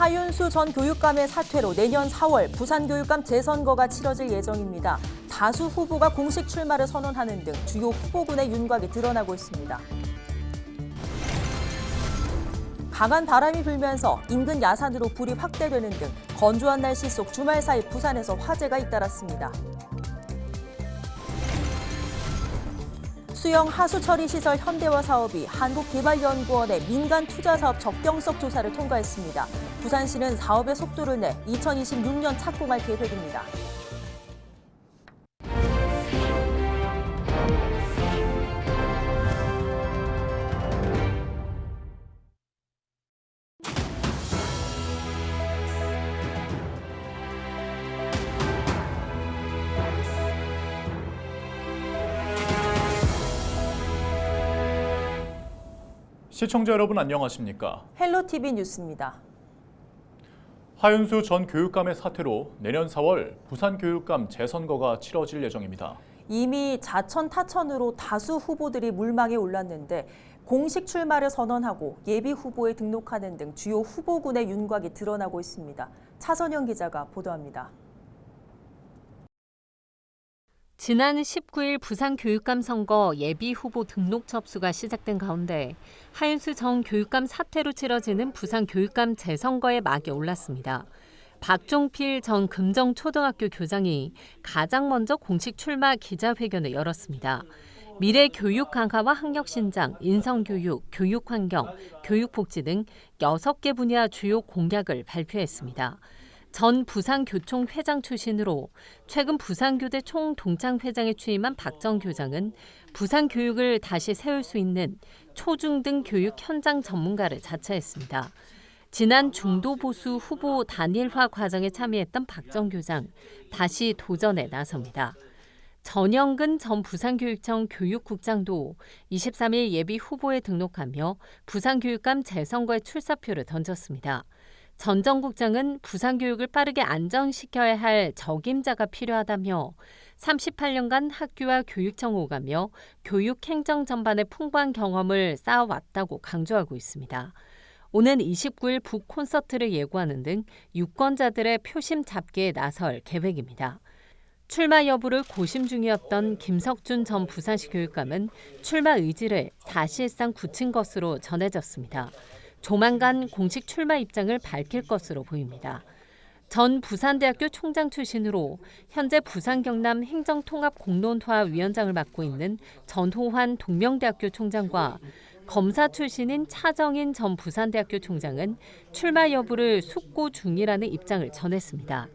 하윤수 전 교육감의 사퇴로 내년 4월 부산교육감 재선거가 치러질 예정입니다. 다수 후보가 공식 출마를 선언하는 등 주요 후보군의 윤곽이 드러나고 있습니다. 강한 바람이 불면서 인근 야산으로 불이 확대되는 등 건조한 날씨 속 주말 사이 부산에서 화재가 잇따랐습니다. 수영 하수 처리 시설 현대화 사업이 한국개발연구원의 민간 투자 사업 적정성 조사를 통과했습니다. 부산시는 사업의 속도를 내 2026년 착공할 계획입니다. 시청자 여러분 안녕하십니까? 헬로티비 뉴스입니다. 하윤수 전 교육감의 사퇴로 내년 4월 부산교육감 재선거가 치러질 예정입니다. 이미 자천 타천으로 다수 후보들이 물망에 올랐는데 공식 출마를 선언하고 예비 후보에 등록하는 등 주요 후보군의 윤곽이 드러나고 있습니다. 차선영 기자가 보도합니다. 지난 19일 부산교육감 선거 예비 후보 등록 접수가 시작된 가운데 하윤수 전 교육감 사퇴로 치러지는 부산교육감 재선거의 막이 올랐습니다. 박종필 전 금정초등학교 교장이 가장 먼저 공식 출마 기자회견을 열었습니다. 미래 교육 강화와 학력 신장, 인성교육, 교육환경, 교육복지 등 6개 분야 주요 공약을 발표했습니다. 전 부산교총 회장 출신으로 최근 부산교대 총동창회장에 취임한 박 전 교장은 부산교육을 다시 세울 수 있는 초중등 교육 현장 전문가를 자처했습니다. 지난 중도보수 후보 단일화 과정에 참여했던 박 전 교장, 다시 도전에 나섭니다. 전영근 전 부산교육청 교육국장도 23일 예비 후보에 등록하며 부산교육감 재선거에 출사표를 던졌습니다. 전 전 국장은 부산교육을 빠르게 안정시켜야 할 적임자가 필요하다며 38년간 학교와 교육청 오가며 교육행정 전반에 풍부한 경험을 쌓아왔다고 강조하고 있습니다. 오는 29일 북콘서트를 예고하는 등 유권자들의 표심 잡기에 나설 계획입니다. 출마 여부를 고심 중이었던 김석준 전 부산시 교육감은 출마 의지를 사실상 굳힌 것으로 전해졌습니다. 조만간 공식 출마 입장을 밝힐 것으로 보입니다. 전 부산대학교 총장 출신으로 현재 부산 경남 행정통합공론화위원장을 맡고 있는 전호환 동명대학교 총장과 검사 출신인 차정인 전 부산대학교 총장은 출마 여부를 숙고 중이라는 입장을 전했습니다.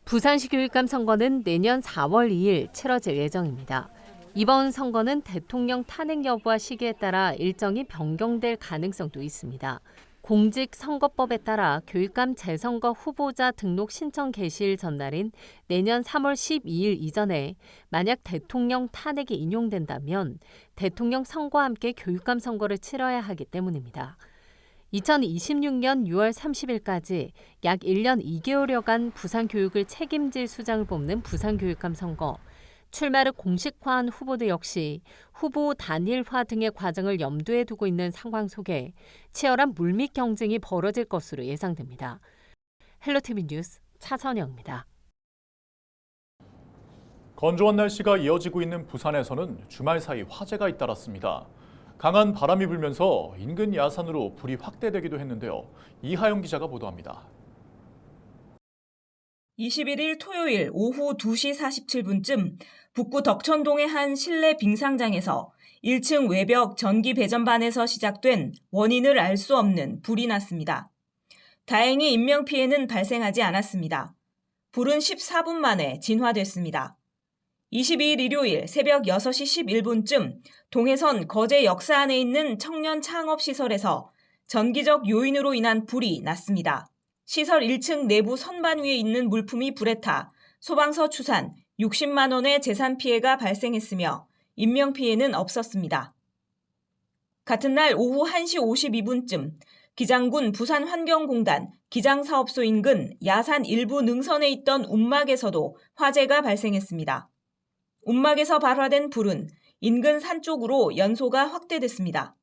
부산시 교육감 선거는 내년 4월 2일 치러질 예정입니다. 이번 선거는 대통령 탄핵 여부와 시기에 따라 일정이 변경될 가능성도 있습니다. 공직선거법에 따라 교육감 재선거 후보자 등록 신청 개시일 전날인 내년 3월 12일 이전에 만약 대통령 탄핵이 인용된다면 대통령 선거와 함께 교육감 선거를 치러야 하기 때문입니다. 2026년 6월 30일까지 약 1년 2개월여간 부산교육을 책임질 수장을 뽑는 부산교육감 선거. 출마를 공식화한 후보들 역시 후보 단일화 등의 과정을 염두에 두고 있는 상황 속에 치열한 물밑 경쟁이 벌어질 것으로 예상됩니다. 헬로티비 뉴스 차선영입니다. 건조한 날씨가 이어지고 있는 부산에서는 주말 사이 화재가 잇따랐습니다. 강한 바람이 불면서 인근 야산으로 불이 확대되기도 했는데요. 이하영 기자가 보도합니다. 21일 토요일 오후 2시 47분쯤 북구 덕천동의 한 실내 빙상장에서 1층 외벽 전기 배전반에서 시작된 원인을 알 수 없는 불이 났습니다. 다행히 인명피해는 발생하지 않았습니다. 불은 14분 만에 진화됐습니다. 22일 일요일 새벽 6시 11분쯤 동해선 거제 역사 안에 있는 청년 창업시설에서 전기적 요인으로 인한 불이 났습니다. 시설 1층 내부 선반 위에 있는 물품이 불에 타 소방서 추산 60만 원의 재산 피해가 발생했으며 인명피해는 없었습니다. 같은 날 오후 1시 52분쯤 기장군 부산환경공단 기장사업소 인근 야산 일부 능선에 있던 움막에서도 화재가 발생했습니다. 움막에서 발화된 불은 인근 산 쪽으로 연소가 확대됐습니다.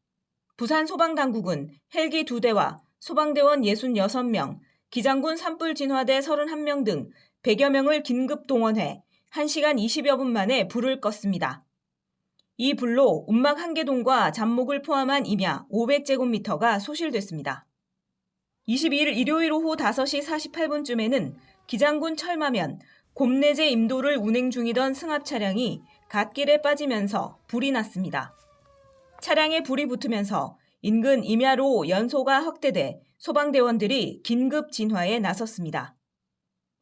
부산소방당국은 헬기 2대와 소방대원 66명, 기장군 산불 진화대 31명 등 100여 명을 긴급 동원해 1시간 20여 분 만에 불을 껐습니다. 이 불로 운막 1개동과 잡목을 포함한 임야 500제곱미터가 소실됐습니다. 22일 일요일 오후 5시 48분쯤에는 기장군 철마면 곰내제 임도를 운행 중이던 승합 차량이 갓길에 빠지면서 불이 났습니다. 차량에 불이 붙으면서 인근 임야로 연소가 확대돼 소방대원들이 긴급 진화에 나섰습니다.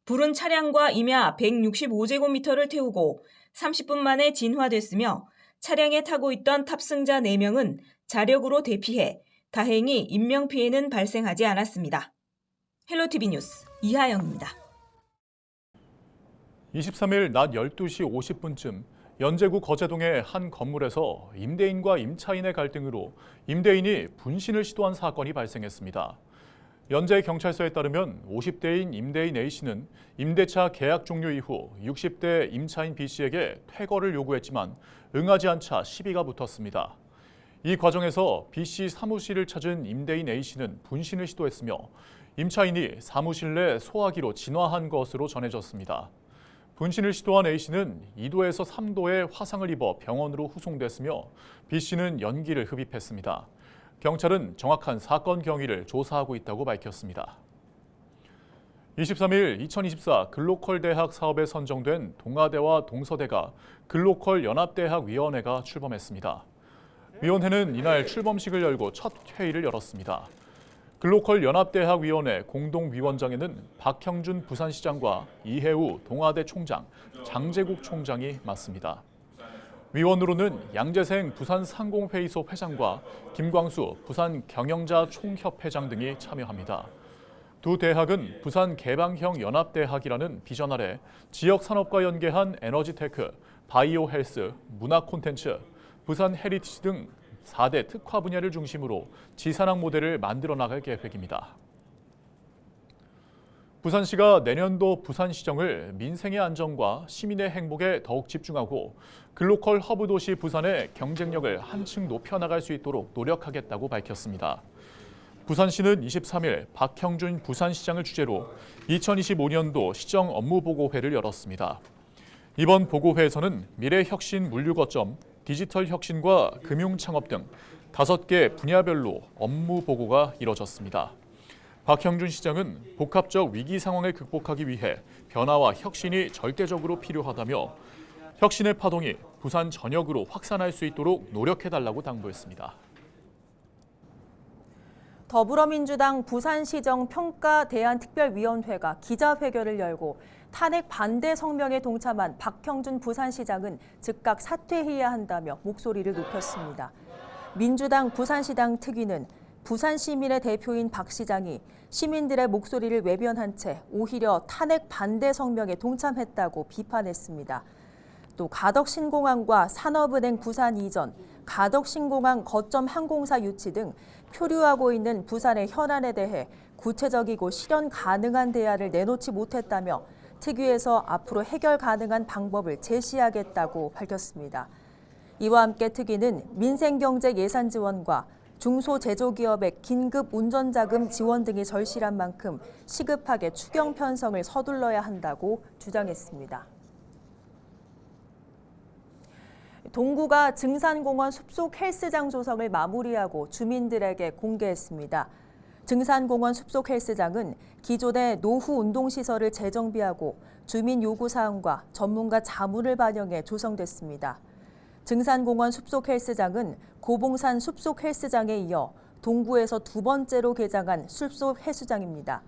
불은 차량과 임야 165제곱미터를 태우고 30분 만에 진화됐으며 차량에 타고 있던 탑승자 4명은 자력으로 대피해 다행히 인명피해는 발생하지 않았습니다. 헬로티비 뉴스 이하영입니다. 23일 낮 12시 50분쯤 연제구 거제동의 한 건물에서 임대인과 임차인의 갈등으로 임대인이 분신을 시도한 사건이 발생했습니다. 연제경찰서에 따르면 50대인 임대인 A씨는 임대차 계약 종료 이후 60대 임차인 B씨에게 퇴거를 요구했지만 응하지 않자 시비가 붙었습니다. 이 과정에서 B씨 사무실을 찾은 임대인 A씨는 분신을 시도했으며 임차인이 사무실 내 소화기로 진화한 것으로 전해졌습니다. 분신을 시도한 A씨는 2도에서 3도의 화상을 입어 병원으로 후송됐으며 B씨는 연기를 흡입했습니다. 경찰은 정확한 사건 경위를 조사하고 있다고 밝혔습니다. 23일 2024 글로컬 대학 사업에 선정된 동아대와 동서대가 글로컬 연합대학위원회가 출범했습니다. 위원회는 이날 출범식을 열고 첫 회의를 열었습니다. 글로컬 연합대학위원회 공동위원장에는 박형준 부산시장과 이해우 동아대 총장, 장재국 총장이 맡습니다. 위원으로는 양재생 부산상공회의소 회장과 김광수 부산경영자 총협회장 등이 참여합니다. 두 대학은 부산개방형 연합대학이라는 비전 아래 지역 산업과 연계한 에너지테크, 바이오 헬스, 문화 콘텐츠, 부산 헤리티지 등 4대 특화 분야를 중심으로 지산학 모델을 만들어 나갈 계획입니다. 부산시가 내년도 부산시정을 민생의 안정과 시민의 행복에 더욱 집중하고 글로컬 허브 도시 부산의 경쟁력을 한층 높여나갈 수 있도록 노력하겠다고 밝혔습니다. 부산시는 23일 박형준 부산시장을 주재로 2025년도 시정 업무보고회를 열었습니다. 이번 보고회에서는 미래혁신 물류거점, 디지털 혁신과 금융창업 등 5개 분야별로 업무 보고가 이뤄졌습니다. 박형준 시장은 복합적 위기 상황을 극복하기 위해 변화와 혁신이 절대적으로 필요하다며 혁신의 파동이 부산 전역으로 확산할 수 있도록 노력해달라고 당부했습니다. 더불어민주당 부산시정 평가 대안특별위원회가 기자회견을 열고 탄핵 반대 성명에 동참한 박형준 부산시장은 즉각 사퇴해야 한다며 목소리를 높였습니다. 민주당 부산시당 특위는 부산 시민의 대표인 박 시장이 시민들의 목소리를 외면한 채 오히려 탄핵 반대 성명에 동참했다고 비판했습니다. 또 가덕신공항과 산업은행 부산 이전, 가덕신공항 거점 항공사 유치 등 표류하고 있는 부산의 현안에 대해 구체적이고 실현 가능한 대안을 내놓지 못했다며 특위에서 앞으로 해결 가능한 방법을 제시하겠다고 밝혔습니다. 이와 함께 특위는 민생경제 예산 지원과 중소제조기업의 긴급 운전자금 지원 등이 절실한 만큼 시급하게 추경 편성을 서둘러야 한다고 주장했습니다. 동구가 증산공원 숲속 헬스장 조성을 마무리하고 주민들에게 공개했습니다. 증산공원 숲속 헬스장은 기존의 노후 운동시설을 재정비하고 주민 요구사항과 전문가 자문을 반영해 조성됐습니다. 증산공원 숲속 헬스장은 고봉산 숲속 헬스장에 이어 동구에서 2번째로 개장한 숲속 헬스장입니다.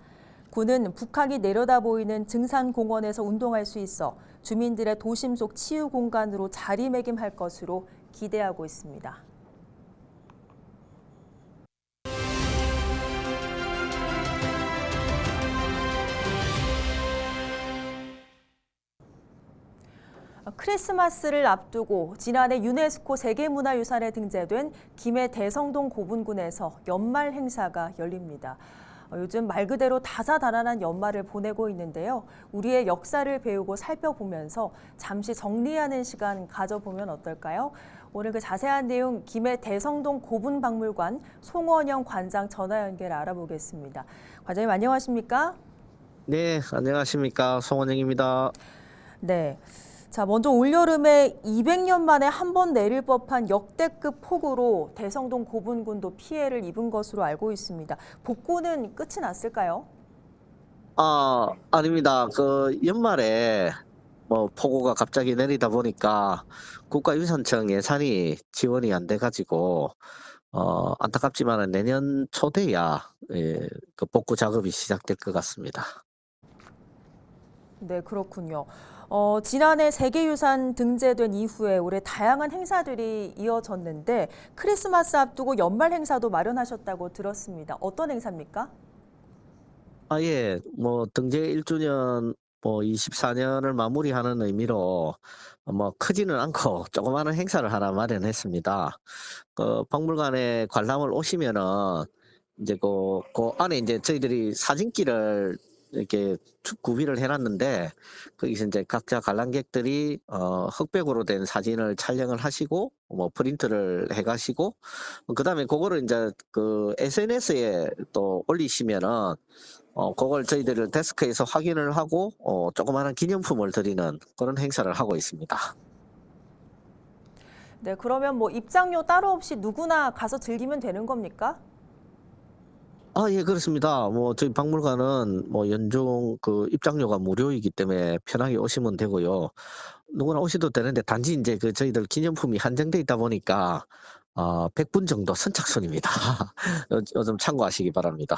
구는 북한이 내려다 보이는 증산공원에서 운동할 수 있어 주민들의 도심 속 치유 공간으로 자리매김할 것으로 기대하고 있습니다. 크리스마스를 앞두고 지난해 유네스코 세계문화유산에 등재된 김해 대성동 고분군에서 연말 행사가 열립니다. 요즘 말 그대로 다사다난한 연말을 보내고 있는데요. 우리의 역사를 배우고 살펴보면서 잠시 정리하는 시간 가져보면 어떨까요? 오늘 그 자세한 내용 김해 대성동 고분박물관 송원영 관장 전화 연결 알아보겠습니다. 관장님 안녕하십니까? 네, 안녕하십니까. 송원영입니다. 네. 자, 먼저 올여름에 200년 만에 한 번 내릴 법한 역대급 폭우로 대성동 고분군도 피해를 입은 것으로 알고 있습니다. 복구는 끝이 났을까요? 아닙니다. 연말에 폭우가 갑자기 내리다 보니까 국가유산청 예산이 지원이 안 돼가지고, 안타깝지만 내년 초돼야 복구 작업이 시작될 것 같습니다. 네, 그렇군요. 지난해 세계유산 등재된 이후에 올해 다양한 행사들이 이어졌는데 크리스마스 앞두고 연말 행사도 마련하셨다고 들었습니다. 어떤 행사입니까? 예, 등재 1주년 24년을 마무리하는 의미로 크지는 않고 조그마한 행사를 하나 마련했습니다. 박물관에 관람을 오시면은 이제 그 안에 이제 저희들이 사진기를 이렇게 구비를 해놨는데 거기서 이제 각자 관람객들이 흑백으로 된 사진을 촬영을 하시고 프린트를 해가시고 그다음에 그거를 이제 SNS에 또 올리시면은 그걸 저희들 데스크에서 확인을 하고 조그마한 기념품을 드리는 그런 행사를 하고 있습니다. 네, 그러면 입장료 따로 없이 누구나 가서 즐기면 되는 겁니까? 예, 그렇습니다. 저희 박물관은 연중 입장료가 무료이기 때문에 편하게 오시면 되고요. 누구나 오셔도 되는데 단지 이제 저희들 기념품이 한정돼 있다 보니까 100분 정도 선착순입니다. 좀 참고하시기 바랍니다.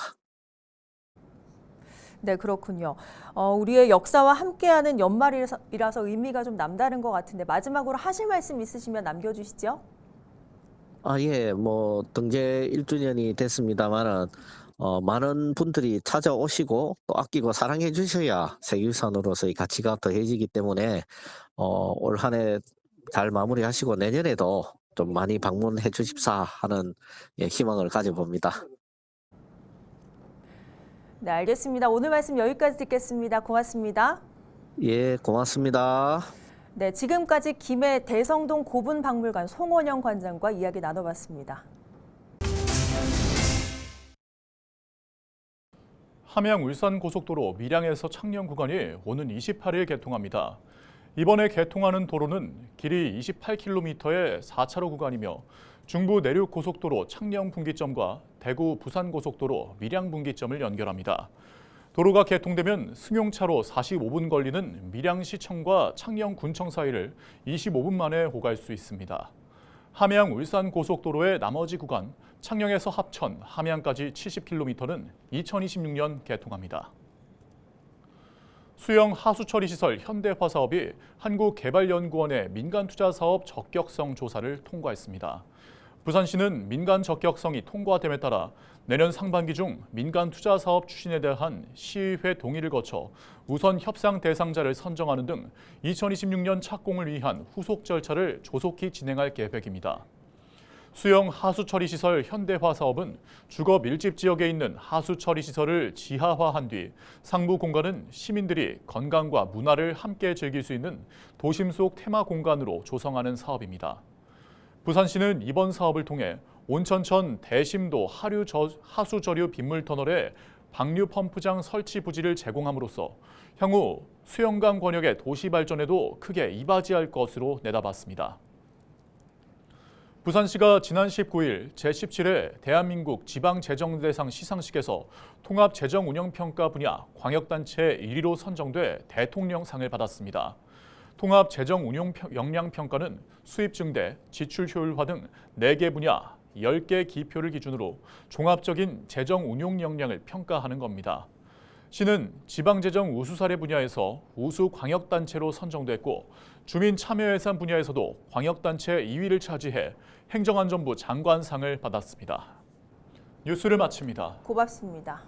네, 그렇군요. 우리의 역사와 함께하는 연말이라서 의미가 좀 남다른 것 같은데 마지막으로 하실 말씀 있으시면 남겨주시죠. 예, 등재 1주년이 됐습니다만은 많은 분들이 찾아오시고 또 아끼고 사랑해 주셔야 세계유산으로서의 가치가 더해지기 때문에 올 한 해 잘 마무리하시고 내년에도 좀 많이 방문해 주십사 하는 희망을 가져봅니다. 네, 알겠습니다. 오늘 말씀 여기까지 듣겠습니다. 고맙습니다. 예, 고맙습니다. 네, 지금까지 김해 대성동 고분박물관 송원영 관장과 이야기 나눠봤습니다. 함양 울산 고속도로 밀양에서 창녕 구간이 오는 28일 개통합니다. 이번에 개통하는 도로는 길이 28km의 4차로 구간이며 중부 내륙 고속도로 창녕 분기점과 대구 부산 고속도로 밀양 분기점을 연결합니다. 도로가 개통되면 승용차로 45분 걸리는 밀양시청과 창녕군청 사이를 25분 만에 오갈 수 있습니다. 함양 울산 고속도로의 나머지 구간 창녕에서 합천, 함양까지 70km는 2026년 개통합니다. 수영 하수처리 시설 현대화사업이 한국개발연구원의 민간투자사업 적격성 조사를 통과했습니다. 부산시는 민간 적격성이 통과됨에 따라 내년 상반기 중 민간 투자 사업 추진에 대한 시의회 동의를 거쳐 우선 협상 대상자를 선정하는 등 2026년 착공을 위한 후속 절차를 조속히 진행할 계획입니다. 수영 하수처리 시설 현대화 사업은 주거 밀집 지역에 있는 하수처리 시설을 지하화한 뒤 상부 공간은 시민들이 건강과 문화를 함께 즐길 수 있는 도심 속 테마 공간으로 조성하는 사업입니다. 부산시는 이번 사업을 통해 온천천 대심도 하수저류 빗물터널에 방류 펌프장 설치 부지를 제공함으로써 향후 수영강 권역의 도시 발전에도 크게 이바지할 것으로 내다봤습니다. 부산시가 지난 19일 제17회 대한민국 지방재정대상 시상식에서 통합재정운영평가 분야 광역단체 1위로 선정돼 대통령상을 받았습니다. 통합재정운용 역량평가는 수입 증대, 지출 효율화 등 4개 분야 10개 기표를 기준으로 종합적인 재정 운용 역량을 평가하는 겁니다. 시는 지방재정 우수 사례 분야에서 우수 광역단체로 선정됐고 주민 참여 예산 분야에서도 광역단체 2위를 차지해 행정안전부 장관상을 받았습니다. 뉴스를 마칩니다. 고맙습니다.